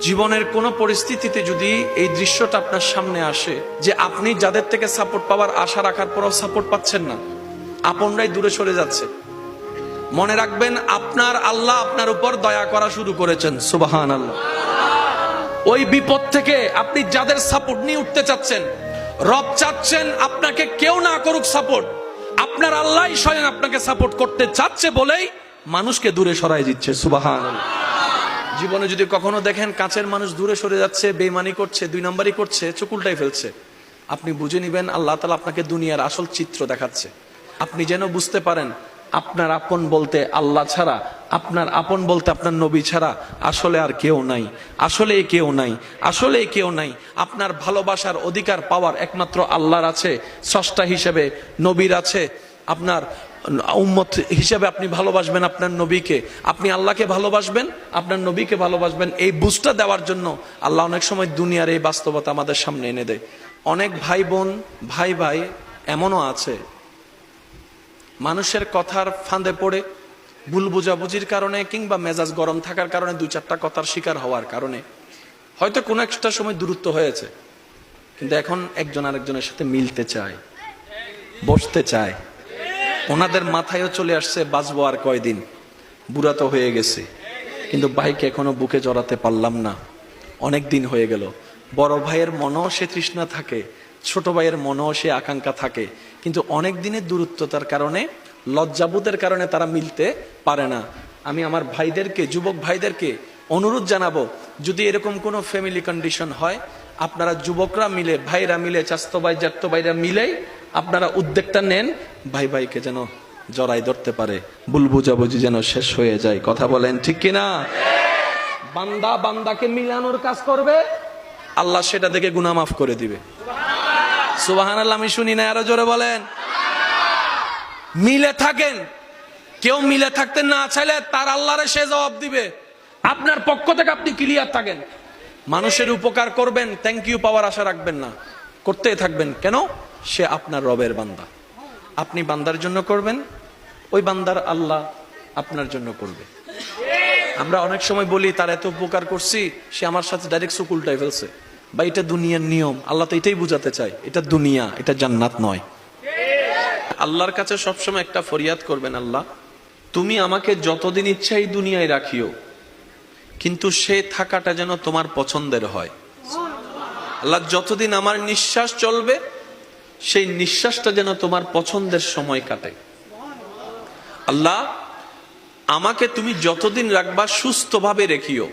জীবনের কোন পরিস্থিতিতে যদি এই দৃশ্যটা আপনার সামনে আসে যে আপনি যাদের থেকে সাপোর্ট পাওয়ার আশা রাখার পরও সাপোর্ট পাচ্ছেন না, আপনরাই দূরে সরে যাচ্ছে, মনে রাখবেন আপনার আল্লাহ আপনার উপর দয়া করা শুরু করেছেন। সুবহানাল্লাহ। ওই বিপদ থেকে আপনি যাদের সাপোর্ট নিয়ে উঠতে চাচ্ছেন, রব চাচ্ছেন আপনাকে কেউ না করুক সাপোর্ট, আপনার আল্লাহই স্বয়ং আপনাকে সাপোর্ট করতে চাচ্ছে বলেই মানুষকে দূরে সরাই দিচ্ছে। সুবহানাল্লাহ। জীবনে যদি কখনো দেখেন কাছের মানুষ দূরে সরে যাচ্ছে, বেঈমানি করছে, দুই নম্বরই করছে, চোখ উল্টাই ফেলছে, আপনি বুঝে নিবেন আল্লাহ তাআলা আপনাকে দুনিয়ার আসল চিত্র দেখাচ্ছে। আপনি যেন বুঝতে পারেন আপনার আপন বলতে আল্লাহ ছাড়া, আপনার আপন বলতে আপনার নবী ছাড়া আসলে আর কেউ নাই, আসলে কেউ নাই, আসলে কেউ নাই। আপনার ভালোবাসার অধিকার পাওয়ার একমাত্র আল্লাহর আছে, স্রষ্টা হিসেবে নবীর আছে। আপনার উম্মত হিসেবে আপনি ভালোবাসবেন আপনার নবীকে, আপনি আল্লাহকে ভালোবাসবেন, আপনার নবীকে ভালোবাসবেন। এই বুঝটা দেওয়ার জন্য আল্লাহ অনেক সময় দুনিয়ার এই বাস্তবতা আমাদের সামনে এনে দেয়। অনেক ভাই বোন, ভাই ভাই এমনও আছে মানুষের কথার ফাঁদে পড়ে, ভুল বোঝাবুঝির কারণে কিংবা মেজাজ গরম থাকার কারণে, দুই চারটা কথার শিকার হওয়ার কারণে হয়তো কোনো একটা সময় দূরত্ব হয়েছে, কিন্তু এখন একজন আরেকজনের সাথে মিলতে চায়, বসতে চায়। ওনাদের মাথায়ও চলে আসছে বাঁচবো আর কয়দিন, বুড়া তো হয়ে গেছে, কিন্তু ভাইকে এখনো বুকে জড়াতে পারলাম না, অনেক দিন হয়ে গেল। বড় ভাইয়ের মনও সে তৃষ্ণা থাকে, ছোট ভাইয়ের মনও সে আকাঙ্ক্ষা থাকে, কিন্তু অনেক দিনের দূরত্বতার কারণে, লজ্জাবোধের কারণে তারা মিলতে পারে না। আমি আমার ভাইদেরকে, যুবক ভাইদেরকে অনুরোধ জানাবো, যদি এরকম কোনো ফ্যামিলি কন্ডিশন হয়, আপনারা যুবকরা মিলে, ভাইরা মিলে, চাস্তো ভাই জ্যাঠতো ভাইরা মিলেই আপনারা উদ্যোগটা নেন, ভাই ভাইকে যেন জড়াই ধরতে পারে, ভুল বুঝাবুঝি যেন শেষ হয়ে যায়। কথা বলেন ঠিক কিনা? বান্দা বান্দাকে মিলানোর কাজ করবে, আল্লাহ সেটা দেখে গুনাহ মাফ করে দিবে। সুবহানাল্লাহ। আমি শুনি না, আরো জোরে বলেন। মিলে থাকেন, কেউ মিলে থাকতে না চাইলে তার আল্লাহরে সে জবাব দিবে। আপনার পক্ষ থেকে আপনি ক্লিয়ার থাকেন, মানুষের উপকার করবেন, থ্যাংক ইউ পাওয়ার আশা রাখবেন না, করতেই থাকবেন। কেন? সে আপনার রবের বান্দা, আপনি বান্দার জন্য করবেন, ওই বান্দার আল্লাহ আপনার জন্য করবে। আমরা অনেক সময় বলি তার এত উপকার করছি, সে আমার সাথে ডাইরেক্ট চোখ উল্টাই ফেলছে। বা এটা দুনিয়ার নিয়ম, আল্লাহ তো এটাই বুঝাতে চায়, এটা দুনিয়া, এটা জান্নাত নয়। আল্লাহর কাছে সবসময় একটা ফরিয়াদ করবেন, আল্লাহ তুমি আমাকে যতদিন ইচ্ছা এই দুনিয়ায় রাখিও, কিন্তু সে থাকাটা যেন তোমার পছন্দের হয়। আল্লাহ যতদিন আমার নিঃশ্বাস চলবে, সেই নিঃশ্বাসটা যেন তোমার পছন্দের সময় কাটে। আল্লাহ আমাকে তুমি যতদিন রাখবা সুস্থভাবে রেখিও,